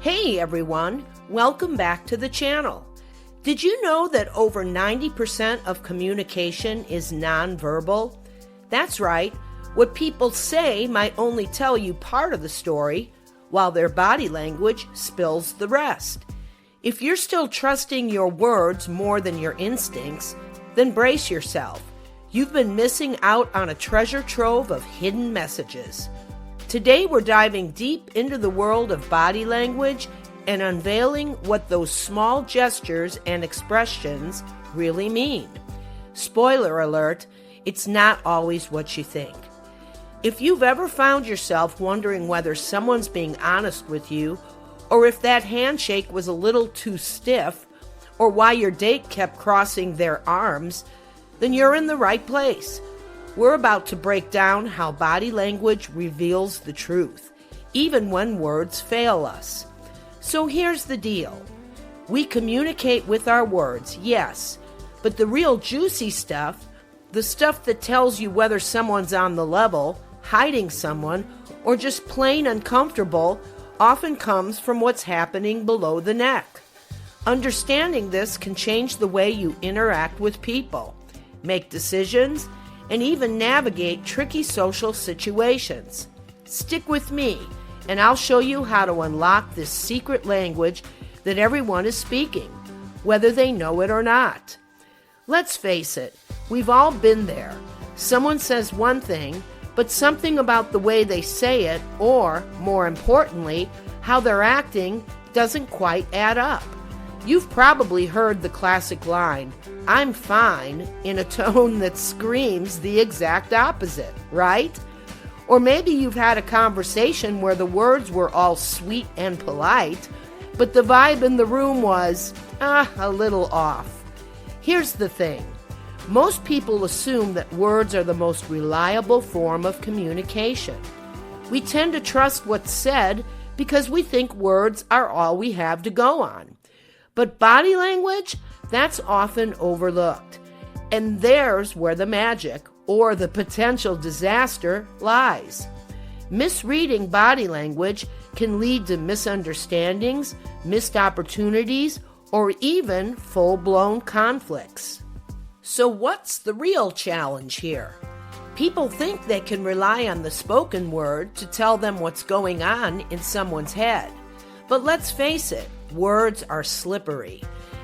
Hey everyone, welcome back to the channel. Did you know that over 90% of communication is nonverbal? That's right, what people say might only tell you part of the story, while their body language spills the rest. If you're still trusting your words more than your instincts, then brace yourself. You've been missing out on a treasure trove of hidden messages. Today we're diving deep into the world of body language and unveiling what those small gestures and expressions really mean. Spoiler alert, it's not always what you think. If you've ever found yourself wondering whether someone's being honest with you, or if that handshake was a little too stiff, or why your date kept crossing their arms, then you're in the right place. We're about to break down how body language reveals the truth, even when words fail us. So here's the deal. We communicate with our words, yes, but the real juicy stuff, the stuff that tells you whether someone's on the level, hiding someone, or just plain uncomfortable, often comes from what's happening below the neck. Understanding this can change the way you interact with people, make decisions, and even navigate tricky social situations. Stick with me, and I'll show you how to unlock this secret language that everyone is speaking, whether they know it or not. Let's face it, we've all been there. Someone says one thing, but something about the way they say it, or, more importantly, how they're acting, doesn't quite add up. You've probably heard the classic line, "I'm fine," in a tone that screams the exact opposite, right? Or maybe you've had a conversation where the words were all sweet and polite, but the vibe in the room was, a little off. Here's the thing. Most people assume that words are the most reliable form of communication. We tend to trust what's said because we think words are all we have to go on. But body language, that's often overlooked. And there's where the magic, or the potential disaster, lies. Misreading body language can lead to misunderstandings, missed opportunities, or even full-blown conflicts. So what's the real challenge here? People think they can rely on the spoken word to tell them what's going on in someone's head. But let's face it, words are slippery,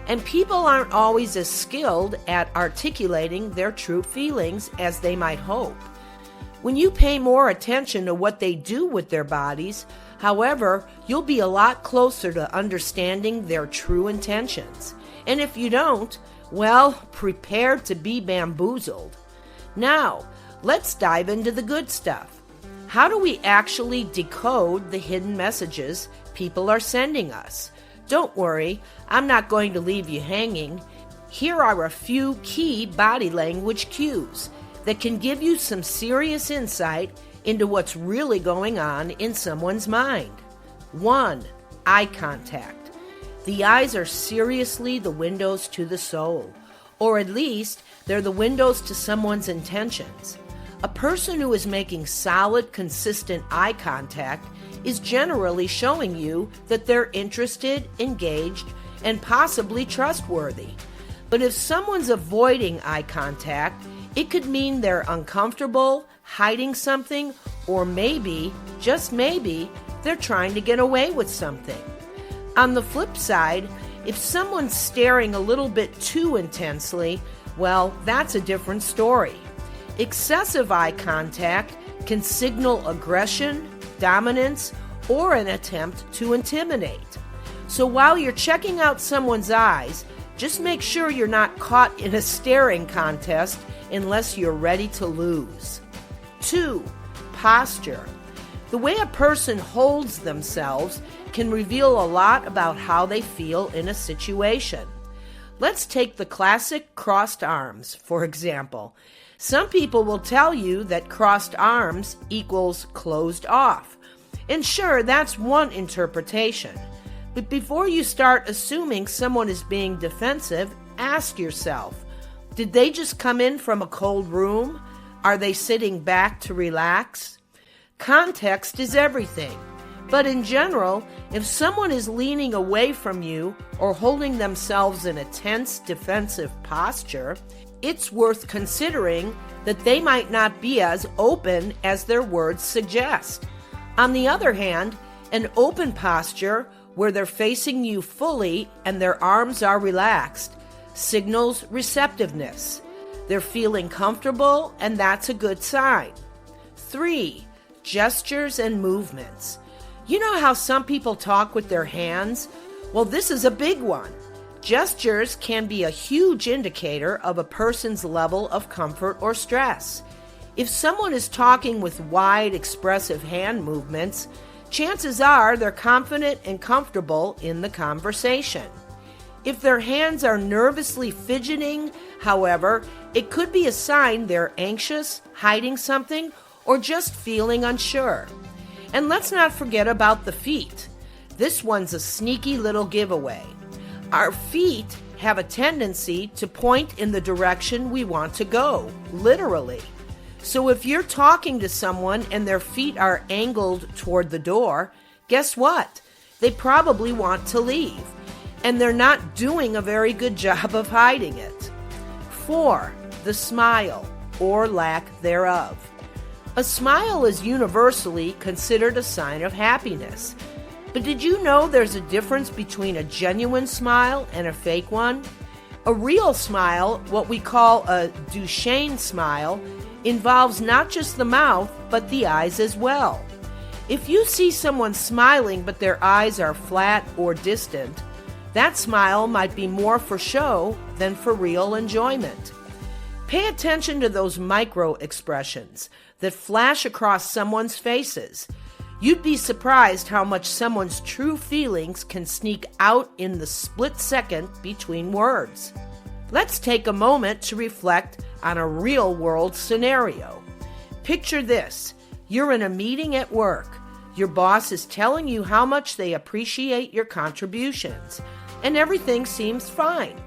and people aren't always as skilled at articulating their true feelings as they might hope. When you pay more attention to what they do with their bodies, however, you'll be a lot closer to understanding their true intentions. And if you don't, well, prepare to be bamboozled. Now, let's dive into the good stuff. How do we actually decode the hidden messages people are sending us? Don't worry, I'm not going to leave you hanging. Here are a few key body language cues that can give you some serious insight into what's really going on in someone's mind. 1. Eye contact. The eyes are seriously the windows to the soul, or at least they're the windows to someone's intentions. A person who is making solid, consistent eye contact is generally showing you that they're interested, engaged, and possibly trustworthy. But if someone's avoiding eye contact, it could mean they're uncomfortable, hiding something, or maybe, just maybe, they're trying to get away with something. On the flip side, if someone's staring a little bit too intensely, well, that's a different story. Excessive eye contact can signal aggression, dominance, or an attempt to intimidate. So while you're checking out someone's eyes, just make sure you're not caught in a staring contest unless you're ready to lose. 2. Posture. The way a person holds themselves can reveal a lot about how they feel in a situation. Let's take the classic crossed arms, for example. Some people will tell you that crossed arms equals closed off. And sure, that's one interpretation. But before you start assuming someone is being defensive, ask yourself, did they just come in from a cold room? Are they sitting back to relax? Context is everything. But in general, if someone is leaning away from you or holding themselves in a tense, defensive posture, it's worth considering that they might not be as open as their words suggest. On the other hand, an open posture where they're facing you fully and their arms are relaxed signals receptiveness. They're feeling comfortable, and that's a good sign. 3. Gestures and movements. You know how some people talk with their hands? Well, this is a big one. Gestures can be a huge indicator of a person's level of comfort or stress. If someone is talking with wide, expressive hand movements, chances are they're confident and comfortable in the conversation. If their hands are nervously fidgeting, however, it could be a sign they're anxious, hiding something, or just feeling unsure. And let's not forget about the feet. This one's a sneaky little giveaway. Our feet have a tendency to point in the direction we want to go, literally. So if you're talking to someone and their feet are angled toward the door, guess what? They probably want to leave, and they're not doing a very good job of hiding it. 4. The smile, or lack thereof. A smile is universally considered a sign of happiness. But did you know there's a difference between a genuine smile and a fake one? A real smile, what we call a Duchenne smile, involves not just the mouth, but the eyes as well. If you see someone smiling but their eyes are flat or distant, that smile might be more for show than for real enjoyment. Pay attention to those micro expressions that flash across someone's faces. You'd be surprised how much someone's true feelings can sneak out in the split second between words. Let's take a moment to reflect on a real-world scenario. Picture this. You're in a meeting at work. Your boss is telling you how much they appreciate your contributions, and everything seems fine.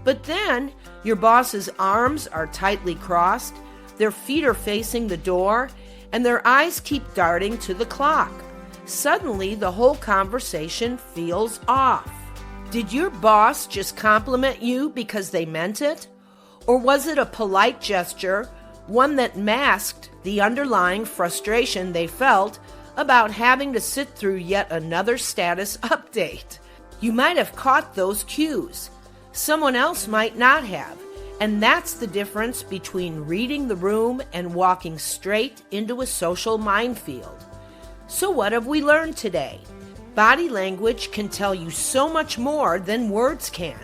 But then, your boss's arms are tightly crossed, their feet are facing the door, and their eyes keep darting to the clock. Suddenly, the whole conversation feels off. Did your boss just compliment you because they meant it? Or was it a polite gesture, one that masked the underlying frustration they felt about having to sit through yet another status update? You might have caught those cues. Someone else might not have. And that's the difference between reading the room and walking straight into a social minefield. So what have we learned today? Body language can tell you so much more than words can.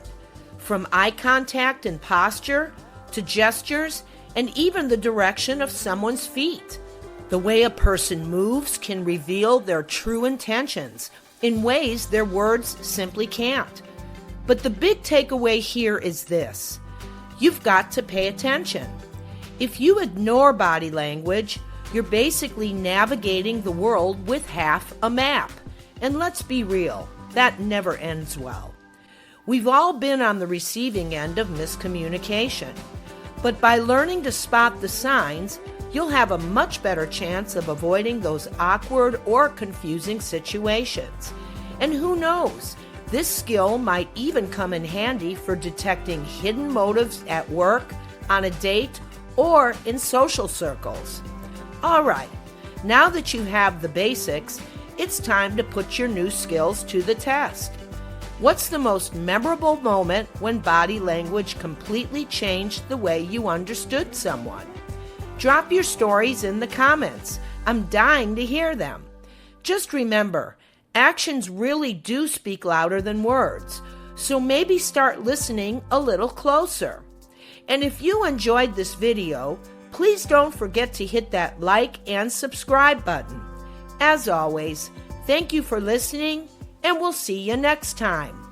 From eye contact and posture, to gestures, and even the direction of someone's feet. The way a person moves can reveal their true intentions in ways their words simply can't. But the big takeaway here is this. You've got to pay attention. If you ignore body language, you're basically navigating the world with half a map. And let's be real, that never ends well. We've all been on the receiving end of miscommunication. But by learning to spot the signs, you'll have a much better chance of avoiding those awkward or confusing situations. And who knows? This skill might even come in handy for detecting hidden motives at work, on a date, or in social circles. All right, now that you have the basics, it's time to put your new skills to the test. What's the most memorable moment when body language completely changed the way you understood someone? Drop your stories in the comments. I'm dying to hear them. Just remember, actions really do speak louder than words, so maybe start listening a little closer. And if you enjoyed this video, please don't forget to hit that like and subscribe button. As always, thank you for listening, and we'll see you next time.